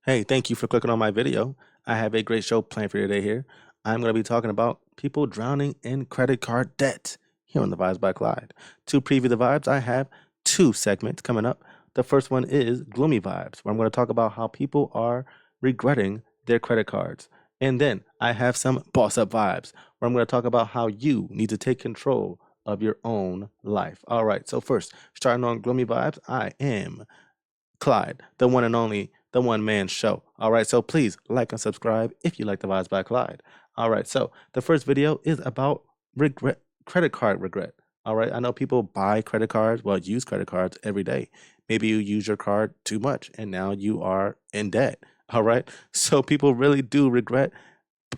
Hey, thank you for clicking on my video. I have a great show planned for you today here. I'm going to be talking about people drowning in credit card debt here on the Vibes by Clyde. To preview the vibes, I have two segments coming up. The first one is Gloomy Vibes, where I'm going to talk about how people are regretting their credit cards. And then I have some Boss Up Vibes, where I'm going to talk about how you need to take control of your own life. All right, so first, starting on Gloomy Vibes, I am Clyde, the one and only, the one man show. All right, so please like and subscribe if you like the Vibes by Clyde. All right, so the first video is about regret, credit card regret. All right, I know people buy credit cards, well, use credit cards every day. Maybe you use your card too much and now you are in debt. All right, so people really do regret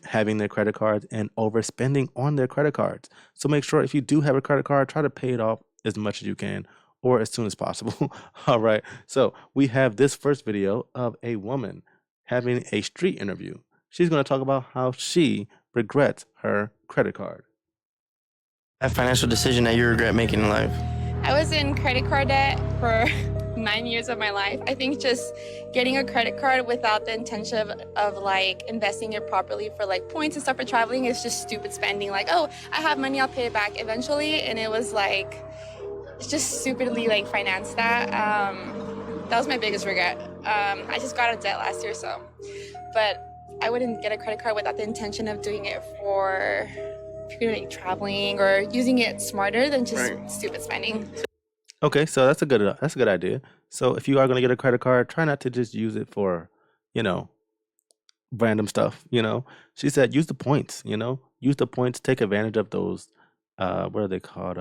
having their credit cards and overspending on their credit cards. So make sure if you do have a credit card, try to pay it off as much as you can or as soon as possible. All right. So we have this first video of a woman having a street interview. She's going to talk about how she regrets her credit card. That financial decision that you regret making in life? I was in credit card debt for 9 years of my life. I think just getting a credit card without the intention of like investing it properly for like points and stuff for traveling is just stupid spending. Like, oh, I have money, I'll pay it back eventually. And it was like, it's just stupidly like financed that. That was my biggest regret. I just got out of debt last year, so. But I wouldn't get a credit card without the intention of doing it for if you're like traveling or using it smarter than just stupid spending. Okay, so that's a good idea. So if you are going to get a credit card, try not to just use it for, you know, random stuff, She said use the points, Use the points, take advantage of those what are they called?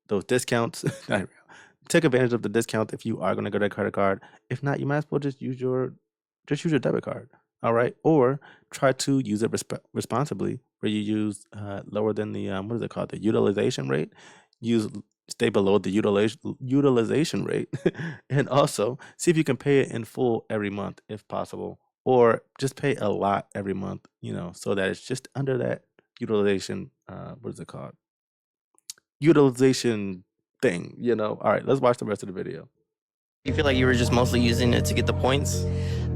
Those discounts. Take advantage of the discount if you are going to get a credit card. If not, you might as well just use your debit card. All right, or try to use it responsibly, where you use lower than the what is it called, the utilization rate. Use Stay below the utilization rate, and also see if you can pay it in full every month if possible, or just pay a lot every month. So that it's just under that utilization. What is it called? Utilization thing. All right, let's watch the rest of the video. You feel like you were just mostly using it to get the points?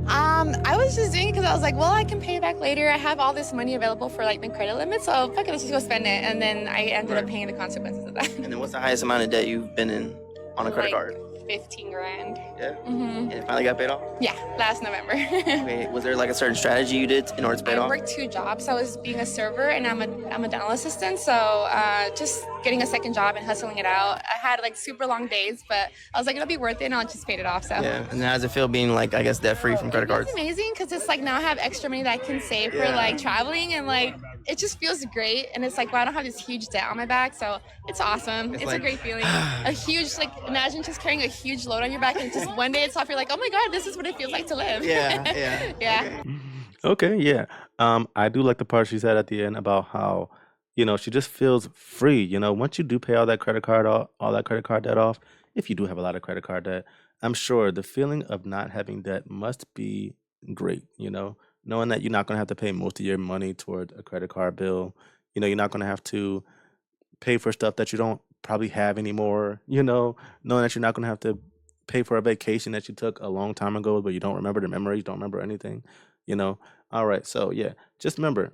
I was just doing it because I was like, well, I can pay it back later. I have all this money available for like the credit limit, so fuck it, let's just go spend it. And then I ended up paying the consequences of that. And then what's the highest amount of debt you've been in on a credit Like, card? 15 grand. Yeah. And it finally got paid off? Yeah, last November. Okay. Was there like a certain strategy you did in order to pay it I off? worked 2 jobs. I was being a server and I'm a dental assistant. So just getting a second job and hustling it out. I had like super long days, but I was like, it'll be worth it, and I just paid it off. So Yeah. And how does it feel being like, I guess, debt free from credit cards? it's amazing because it's like now I have extra money that I can save for like traveling, and like it just feels great. And it's like, well, I don't have this huge debt on my back, so it's awesome. It's like, a great feeling. A huge, like, imagine just carrying a huge load on your back and just one day it's off. You're like, oh my god, this is what it feels like to live. Yeah. Yeah. Okay, yeah. I do like the part she said at the end about how, she just feels free. Once you do pay all that credit card all that credit card debt off, if you do have a lot of credit card debt, I'm sure the feeling of not having debt must be great, knowing that you're not gonna have to pay most of your money toward a credit card bill. You're not gonna have to pay for stuff that you don't probably have anymore, knowing that you're not gonna have to pay for a vacation that you took a long time ago, but you don't remember the memories, don't remember anything, you know. All right, so yeah, just remember,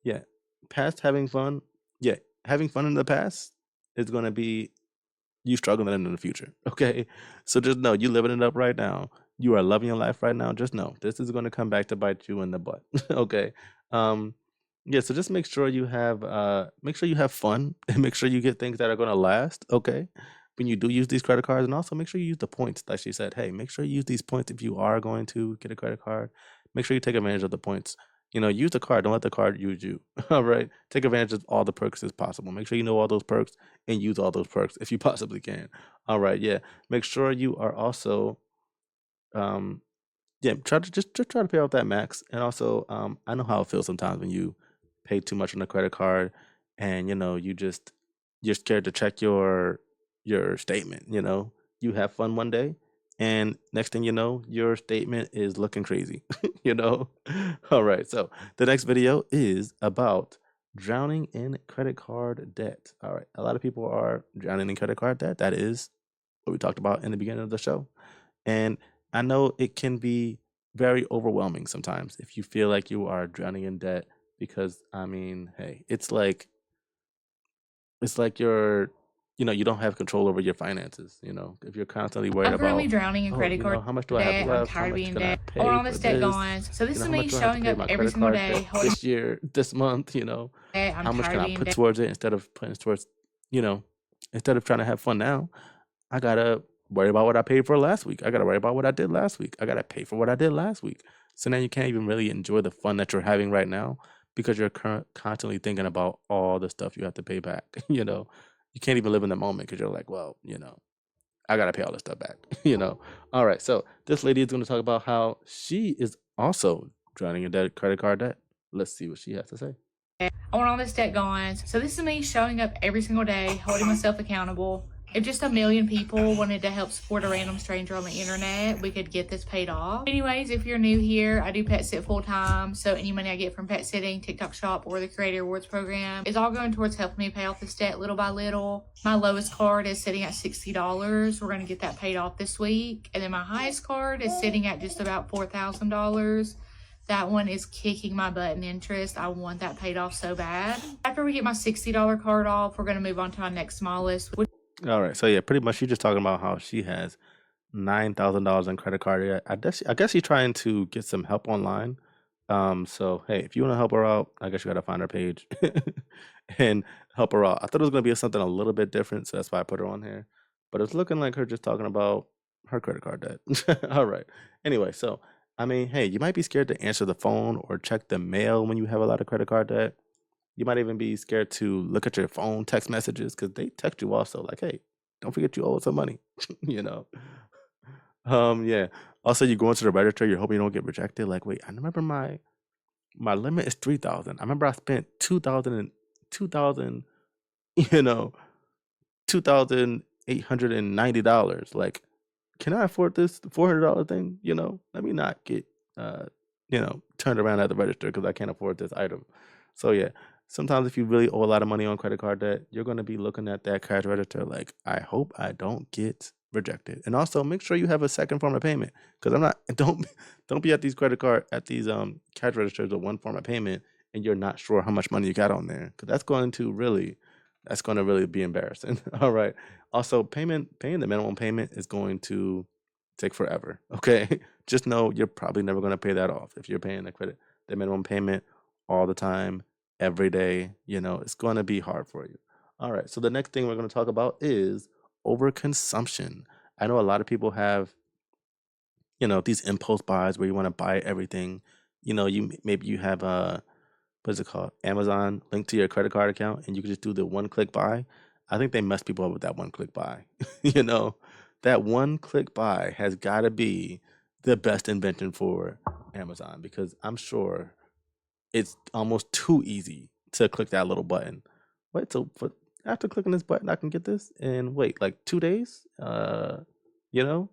yeah, past having fun, yeah, having fun in the past is gonna be you struggling in the future. Okay, so just know you living it up right now. You are loving your life right now. Just know this is gonna come back to bite you in the butt. Okay, um, yeah. So just make sure you have fun and make sure you get things that are gonna last. Okay, when you do use these credit cards, and also make sure you use the points. Like she said, hey, make sure you use these points if you are going to get a credit card. Make sure you take advantage of the points. Use the card. Don't let the card use you. All right. Take advantage of all the perks as possible. Make sure you know all those perks and use all those perks if you possibly can. All right. Yeah. Make sure you are also, yeah, just try to pay off that max. And also, I know how it feels sometimes when you pay too much on a credit card, and you're scared to check your statement. You have fun one day, and next thing you know, your statement is looking crazy. you know. All right. So the next video is about drowning in credit card debt. All right. A lot of people are drowning in credit card debt. That is what we talked about in the beginning of the show. And I know it can be very overwhelming sometimes if you feel like you are drowning in debt because I mean, hey, it's like you're you don't have control over your finances, if you're constantly worried I'm currently about, drowning in oh, credit card how much do I have debt. I'm left? How tired of much being in can I debt. I went pay on for this debt this? going. So this is How me much do I have to showing pay up my every credit single card day debt holding this year, this month, debt. I'm how much tired can of I being in put debt. towards it instead of putting towards, you know, instead of trying to have fun now, I gotta worry about what I paid for last week. I gotta worry about what I did last week. I gotta pay for what I did last week. So now you can't even really enjoy the fun that you're having right now because you're constantly thinking about all the stuff you have to pay back. You can't even live in the moment because you're like, well, I gotta pay all this stuff back. All right. So this lady is going to talk about how she is also drowning in credit card debt. Let's see what she has to say. I want all this debt going. So this is me showing up every single day, holding myself accountable. If just a million people wanted to help support a random stranger on the internet, we could get this paid off. Anyways, if you're new here, I do pet sit full time. So any money I get from pet sitting, TikTok shop, or the Creator Awards program is all going towards helping me pay off this debt little by little. My lowest card is sitting at $60. We're going to get that paid off this week. And then my highest card is sitting at just about $4,000. That one is kicking my butt in interest. I want that paid off so bad. After we get my $60 card off, we're going to move on to my next smallest. All right. So yeah, pretty much she's just talking about how she has $9,000 in credit card debt. I guess she's trying to get some help online. So hey, if you want to help her out, I guess you gotta find her page and help her out. I thought it was gonna be something a little bit different, so that's why I put her on here. But it's looking like her just talking about her credit card debt. All right. Anyway, so I mean, hey, you might be scared to answer the phone or check the mail when you have a lot of credit card debt. You might even be scared to look at your phone text messages because they text you also like, hey, don't forget you owe us some money. you know. Yeah. Also, you go into the register, you're hoping you don't get rejected. Like, wait, I remember my limit is 3,000. I remember I spent 2,000 and 2,000. You know, $2,890. Like, can I afford this $400 thing? Let me not get turned around at the register because I can't afford this item. So yeah, sometimes if you really owe a lot of money on credit card debt, you're gonna be looking at that cash register like, I hope I don't get rejected. And also make sure you have a second form of payment because I'm not don't be at these cash registers with one form of payment and you're not sure how much money you got on there because that's going to really be embarrassing. All right. Also, paying the minimum payment is going to take forever. Okay. Just know you're probably never going to pay that off if you're paying the minimum payment all the time, every day. It's going to be hard for you. All right. So the next thing we're going to talk about is overconsumption. I know a lot of people have these impulse buys where you want to buy everything. Maybe you have what is it called? Amazon linked to your credit card account, and you can just do the one-click buy. I think they mess people up with that one-click buy. you know, that one-click buy has got to be the best invention for Amazon because I'm sure it's almost too easy to click that little button. Wait, so after clicking this button, I can get this in wait, like 2 days? You know,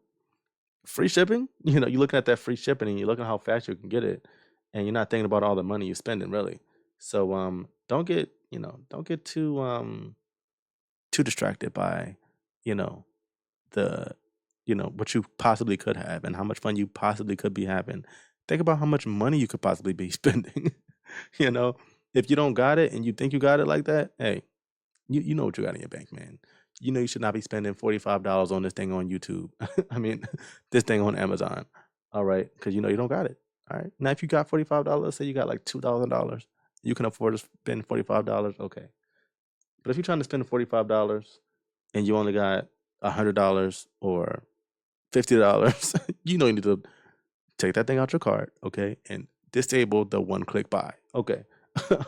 free shipping. You're looking at that free shipping and you're looking at how fast you can get it, and you're not thinking about all the money you're spending really. So don't get too distracted by you know the what you possibly could have and how much fun you possibly could be having. Think about how much money you could possibly be spending. you know if you don't got it and you think you got it like that, hey, you know what you got in your bank, man. You should not be spending $45 on this thing on YouTube. I mean, this thing on Amazon. All right, because you don't got it. All right. Now, if you got $45, let's say you got like $2,000, you can afford to spend $45. Okay. But if you're trying to spend $45 and you only got $100 or $50, you need to take that thing out your card, okay, and disable the one-click buy. Okay.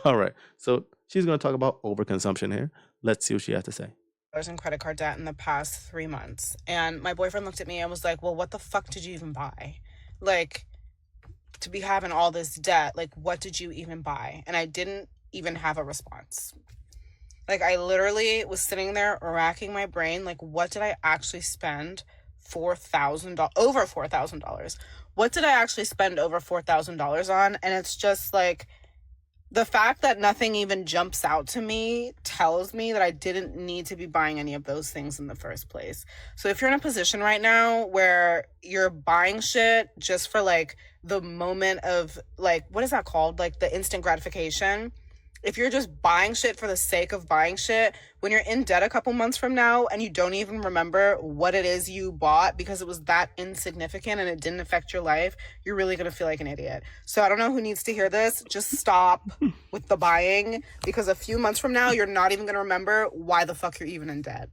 All right. So she's going to talk about overconsumption here. Let's see what she has to say. In credit card debt in the past 3 months, and my boyfriend looked at me and was like, well, what the fuck did you even buy? Like, to be having all this debt, like, what did you even buy? And I didn't even have a response. Like, I literally was sitting there racking my brain, like, what did I actually spend over $4,000? What did I actually spend over $4,000 on? And it's just like, The fact that nothing even jumps out to me tells me that I didn't need to be buying any of those things in the first place. So if you're in a position right now where you're buying shit just for like the moment of like, what is that called? Like the instant gratification. If you're just buying shit for the sake of buying shit, when you're in debt a couple months from now and you don't even remember what it is you bought because it was that insignificant and it didn't affect your life, you're really going to feel like an idiot. So I don't know who needs to hear this. Just stop with the buying, because a few months from now, you're not even going to remember why the fuck you're even in debt.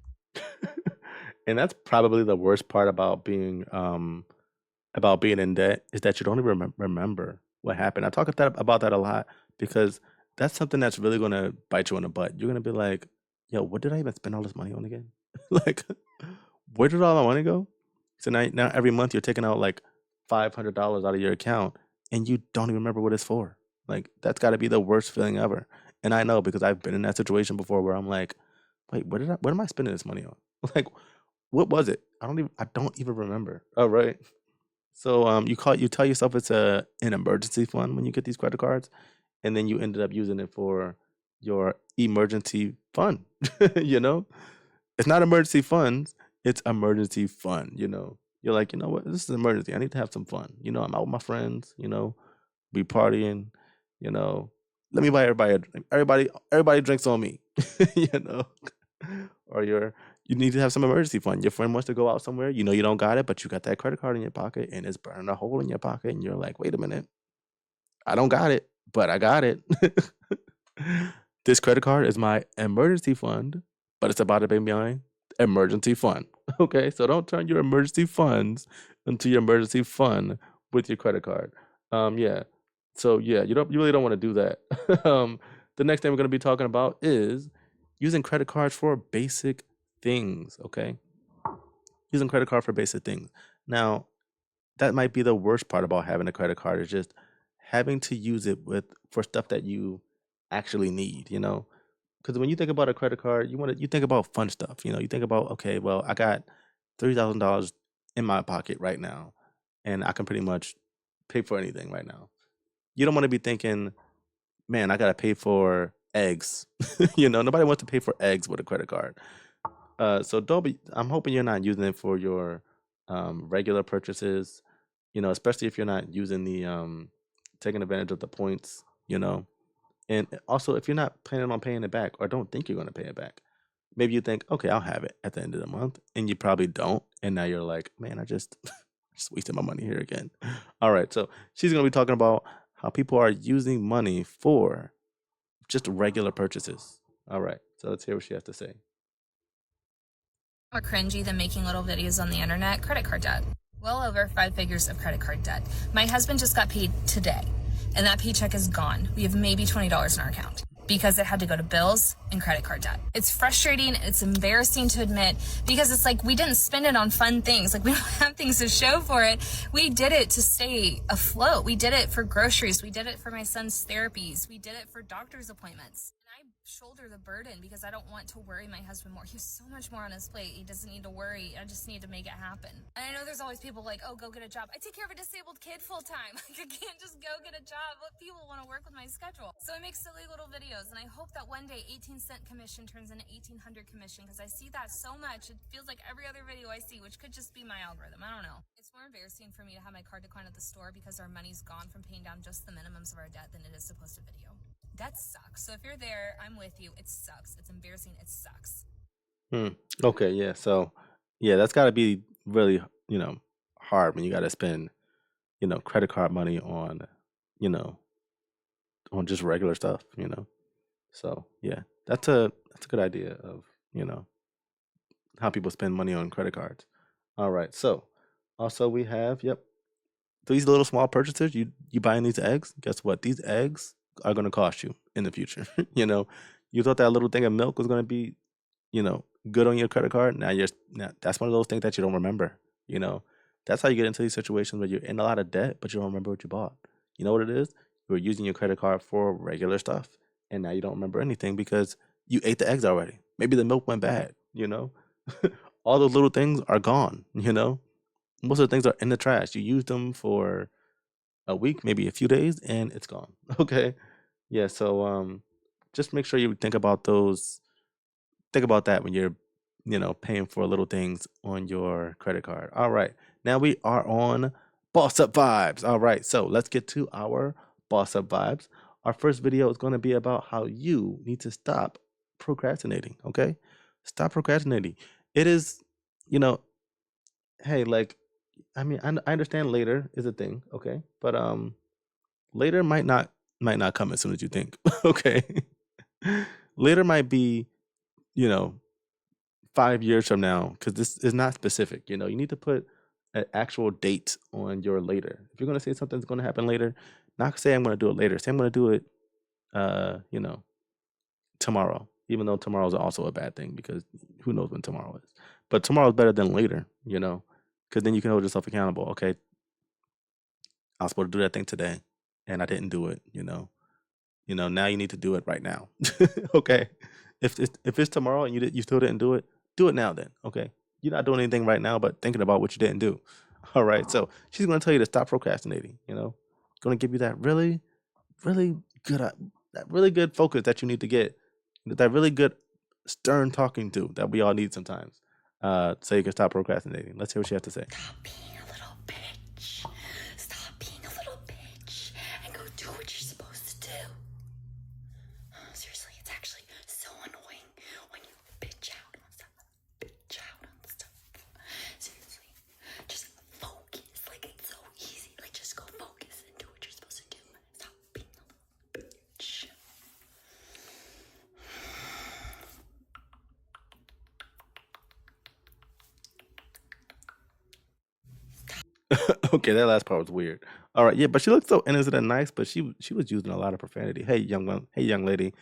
And that's probably the worst part about being in debt, is that you don't even remember what happened. I talk about that a lot, because that's something that's really gonna bite you in the butt. You're gonna be like, "Yo, what did I even spend all this money on again? Like, where did all my money go?" So now every month you're taking out like $500 out of your account, and you don't even remember what it's for. Like, that's got to be the worst feeling ever. And I know, because I've been in that situation before where I'm like, "Wait, what am I spending this money on? Like, what was it? I don't even remember." All right. So you tell yourself it's an emergency fund when you get these credit cards, and then you ended up using it for your emergency fund. you know, it's not emergency funds, it's emergency fun. You're like, you know what, this is an emergency. I need to have some fun. I'm out with my friends. We partying. You know, let me buy everybody a drink. Everybody drinks on me. you know, or you need to have some emergency fund. Your friend wants to go out somewhere. You don't got it, but you got that credit card in your pocket, and it's burning a hole in your pocket, and you're like, wait a minute, I don't got it, but I got it. This credit card is my emergency fund, but it's about to pay my emergency fund. Okay, so don't turn your emergency funds into your emergency fund with your credit card. Yeah. So yeah, you really don't want to do that. The next thing we're going to be talking about is using credit cards for basic things. Okay, using credit card for basic things. Now, that might be the worst part about having a credit card, is just having to use it for stuff that you actually need. Because when you think about a credit card, you think about fun stuff. You think about, okay, well, I got $3,000 in my pocket right now, and I can pretty much pay for anything right now. You don't want to be thinking, man, I gotta pay for eggs. Nobody wants to pay for eggs with a credit card. So don't be. I'm hoping you're not using it for your regular purchases. Especially if you're not using the taking advantage of the points. And also, if you're not planning on paying it back, or don't think you're going to pay it back, maybe you think, okay, I'll have it at the end of the month, and you probably don't, and now you're like, man, I just just wasted my money here again. All right, so she's going to be talking about how people are using money for just regular purchases. All right, so let's hear what she has to say. More cringy than making little videos on the internet. Credit card debt. Well over 5 figures of credit card debt. My husband just got paid today, and that paycheck is gone. We have maybe $20 in our account because it had to go to bills and credit card debt. It's frustrating. It's embarrassing to admit, because it's like we didn't spend it on fun things. Like, we don't have things to show for it. We did it to stay afloat. We did it for groceries. We did it for my son's therapies. We did it for doctor's appointments. And I shoulder the burden because I don't want to worry my husband more. He has so much more on his plate. He doesn't need to worry. I just need to make it happen. And I know there's always people like, oh, go get a job. I take care of a disabled kid full time. Like, I can't just go get a job. What people want to work with my schedule? So I make silly little videos, and I hope that one day 18-cent commission turns into 1,800 commission, because I see that so much. It feels like every other video I see, which could just be my algorithm. I don't know. It's more embarrassing for me to have my card decline at the store because our money's gone from paying down just the minimums of our debt than it is to post a video. That sucks. So if you're there, I'm with you. It sucks. It's embarrassing. It sucks. Okay, yeah. So, yeah, that's got to be really, hard when you got to spend, credit card money on, you know, on just regular stuff. So, yeah, that's a good idea of, how people spend money on credit cards. All right. So, also we have, yep, these little small purchases. You buying these eggs? Guess what? These eggs are going to cost you in the future. You thought that little thing of milk was going to be, good on your credit card. Now that's one of those things that you don't remember. That's how you get into these situations where you're in a lot of debt, but you don't remember what you bought. You know what it is? You were using your credit card for regular stuff, and now you don't remember anything because you ate the eggs already. Maybe the milk went bad. All those little things are gone. Most of the things are in the trash. You used them for a week, maybe a few days, and it's gone. Okay. Yeah, so just make sure you think about those. Think about that when you're, paying for little things on your credit card. All right. Now we are on Boss Up Vibes. All right. So let's get to our Boss Up Vibes. Our first video is going to be about how you need to stop procrastinating. Okay. Stop procrastinating. It is, you know, hey, like, I mean, I understand later is a thing. Okay. But later might not come as soon as you think. Okay. Later might be, you know, 5 years from now, because this is not specific. You need to put an actual date on your later. If you're gonna say something's gonna happen later, not say I'm gonna do it later. Say I'm gonna do it, uh, you know, tomorrow. Even though tomorrow is also a bad thing because who knows when tomorrow is. But tomorrow is better than later, because then you can hold yourself accountable. Okay, I was supposed to do that thing today, and I didn't do it. Now you need to do it right now. Okay, if it's tomorrow and you still didn't do it now. Then okay, you're not doing anything right now, but thinking about what you didn't do. All right, so she's gonna tell you to stop procrastinating. Gonna give you that really, really good that really good focus that you need to get, that really good stern talking to that we all need sometimes. So you can stop procrastinating. Let's hear what she has to say. Stop being a little bitch. Stop being a little bitch and go do what you're supposed to do. Seriously, it's actually so annoying when you bitch out on stuff. Bitch out on stuff. Seriously, just focus. Like, it's so easy. Like, just go focus and do what you're supposed to do. Stop being a little bitch. Okay, that last part was weird. All right, yeah, but she looked so innocent and nice, but she was using a lot of profanity. Hey, young lady,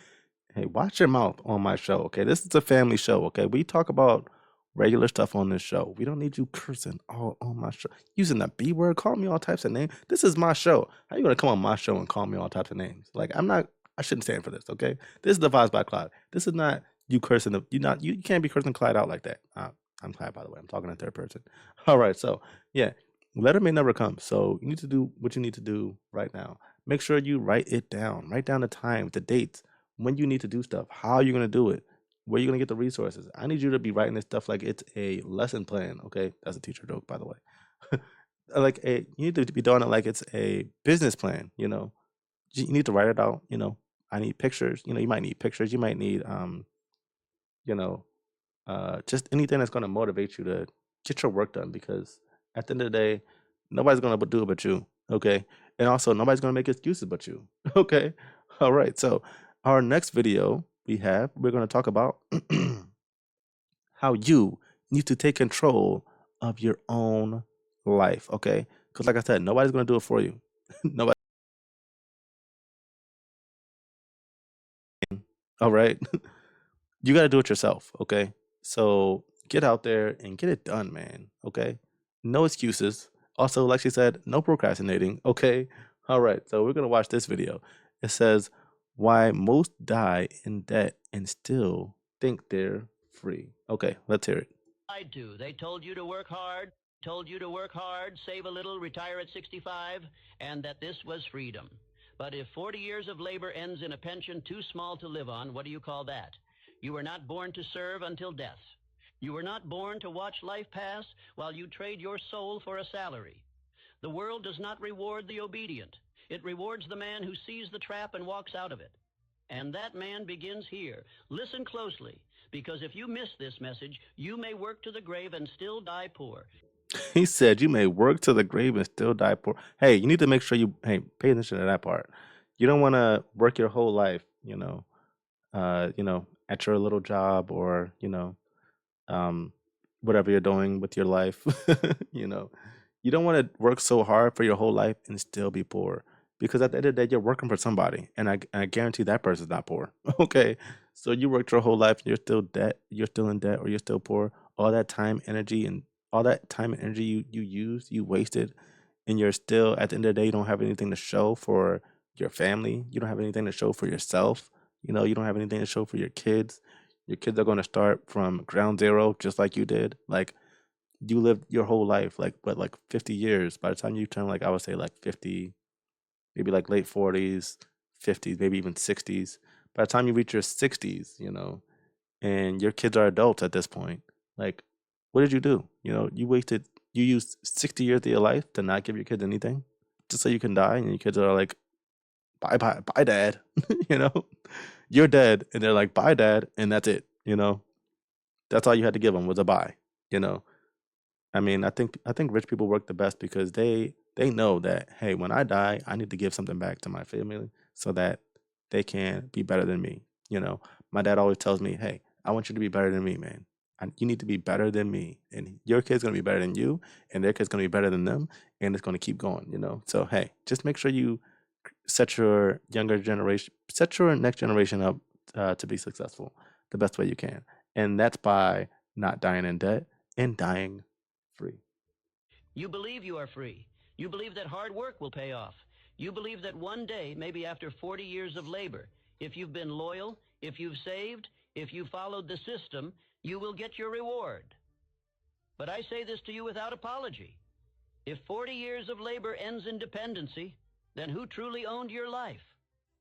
hey, watch your mouth on my show. Okay, this is a family show. Okay, we talk about regular stuff on this show. We don't need you cursing all on my show, using the B word, calling me all types of names. This is my show. How you gonna come on my show and call me all types of names? Like, I'm not. I shouldn't stand for this. Okay, this is the Vibes by Clyde. This is not you cursing. You can't be cursing Clyde out like that. I'm Clyde, by the way. I'm talking in third person. All right, so yeah. Letter may never come, so you need to do what you need to do right now. Make sure you write it down. Write down the time, the dates, when you need to do stuff, how you're gonna do it, where you're gonna get the resources. I need you to be writing this stuff like it's a lesson plan. Okay, that's a teacher joke, by the way. You need to be doing it like it's a business plan. You need to write it out. I need pictures. You might need pictures. You might need you know, just anything that's gonna motivate you to get your work done, because at the end of the day, nobody's gonna do it but you. Okay. And also nobody's gonna make excuses but you. Okay. All right. So our next video we're gonna talk about how you need to take control of your own life. Okay. Because like I said, nobody's gonna do it for you. Nobody. All right. You got to do it yourself. Okay. So get out there and get it done, man. Okay. No excuses. Also, like she said, no procrastinating. Okay. All right. So we're going to watch this video. It says, why most die in debt and still think they're free. Okay. Let's hear it. Lied to. They told you to work hard, save a little, retire at 65, and that this was freedom. But if 40 years of labor ends in a pension too small to live on, what do you call that? You were not born to serve until death. You were not born to watch life pass while you trade your soul for a salary. The world does not reward the obedient. It rewards the man who sees the trap and walks out of it. And that man begins here. Listen closely, because if you miss this message, you may work to the grave and still die poor. He said, you may work to the grave and still die poor. Hey, you need to make sure pay attention to that part. You don't want to work your whole life, at your little job or, um, whatever you're doing with your life. you know, you don't want to work so hard for your whole life and still be poor, because at the end of the day, you're working for somebody, and I guarantee that person's not poor. Okay, so you worked your whole life, and you're still in debt, or you're still poor. All that time and energy you wasted, and you're still, at the end of the day, you don't have anything to show for your family. You don't have anything to show for yourself. You don't have anything to show for your kids. Your kids are going to start from ground zero, just like you did. Like, you lived your whole life, like 50 years. By the time you turn, like, I would say like 50, maybe like late 40s, 50s, maybe even 60s. By the time you reach your 60s, and your kids are adults at this point, like, what did you do? You used 60 years of your life to not give your kids anything just so you can die, and your kids are like, bye, bye, bye, dad. you know, you're dead, and they're like, bye, dad, and that's it. That's all you had to give them was a bye. You know, I mean, I think rich people work the best because they know that, hey, when I die, I need to give something back to my family so that they can be better than me. My dad always tells me, hey, I want you to be better than me, man. You need to be better than me, and your kid's gonna be better than you, and their kid's gonna be better than them, and it's gonna keep going. So hey, just make sure you set your set your next generation up to be successful the best way you can, and that's by not dying in debt and dying free. You believe you are free. You believe that hard work will pay off. You believe that one day, maybe after 40 years of labor, if you've been loyal, if you've saved, if you followed the system, you will get your reward. But I say this to you without apology. If 40 years of labor ends in dependency, then who truly owned your life?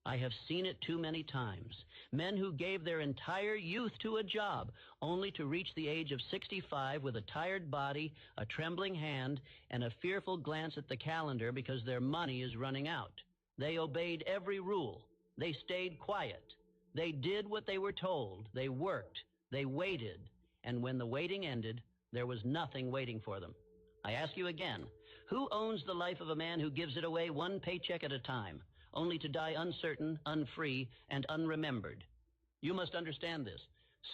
I have seen it too many times. Men who gave their entire youth to a job only to reach the age of 65 with a tired body, a trembling hand, and a fearful glance at the calendar because their money is running out. They obeyed every rule. They stayed quiet. They did what they were told. They worked. They waited. And when the waiting ended, there was nothing waiting for them. I ask you again, who owns the life of a man who gives it away one paycheck at a time, only to die uncertain, unfree, and unremembered? You must understand this.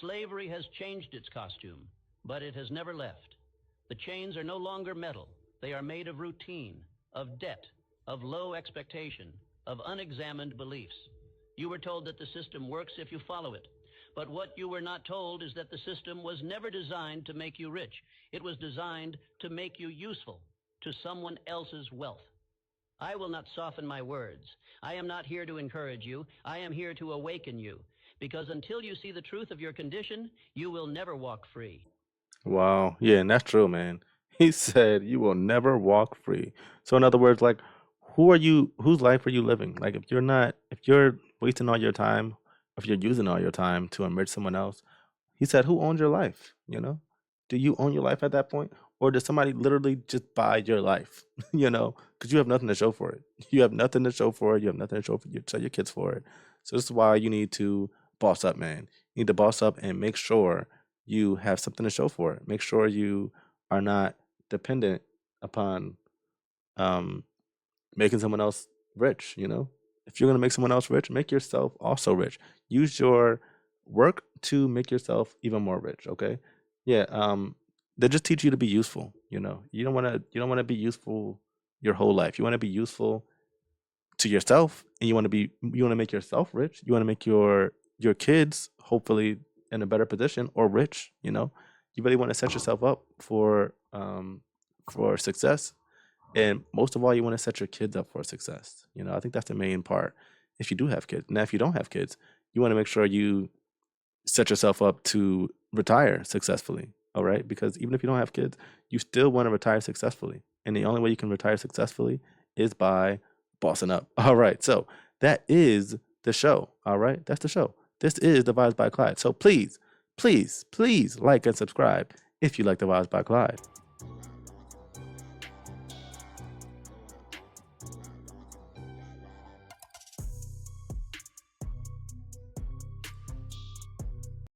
Slavery has changed its costume, but it has never left. The chains are no longer metal. They are made of routine, of debt, of low expectation, of unexamined beliefs. You were told that the system works if you follow it. But what you were not told is that the system was never designed to make you rich. It was designed to make you useful to someone else's wealth. I will not soften my words. I am not here to encourage you. I am here to awaken you. Because until you see the truth of your condition, you will never walk free. Wow. Yeah, and that's true, man. He said you will never walk free. So in other words, like, whose life are you living? Like, if you're wasting all your time, if you're using all your time to enrich someone else, he said, who owns your life? Do you own your life at that point? Or does somebody literally just buy your life? Because you have nothing to show for it. You have nothing to show for it. You have nothing to show for tell your kids for it. So this is why you need to boss up, man. You need to boss up and make sure you have something to show for it. Make sure you are not dependent upon making someone else rich. If you're going to make someone else rich, make yourself also rich. Use your work to make yourself even more rich. Okay. Yeah. They just teach you to be useful. You don't want to be useful your whole life. You want to be useful to yourself, and you want to make yourself rich. You want to make your kids hopefully in a better position or rich. You really want to set yourself up for success. And most of all, you want to set your kids up for success. I think that's the main part. If you do have kids, now if you don't have kids, you want to make sure you set yourself up to retire successfully. All right, because even if you don't have kids, you still want to retire successfully, and the only way you can retire successfully is by bossing up. All right, so that is the show. All right, that's the show. This is the Vibes by Clyde. So please, please, please like and subscribe if you like the Vibes by Clyde.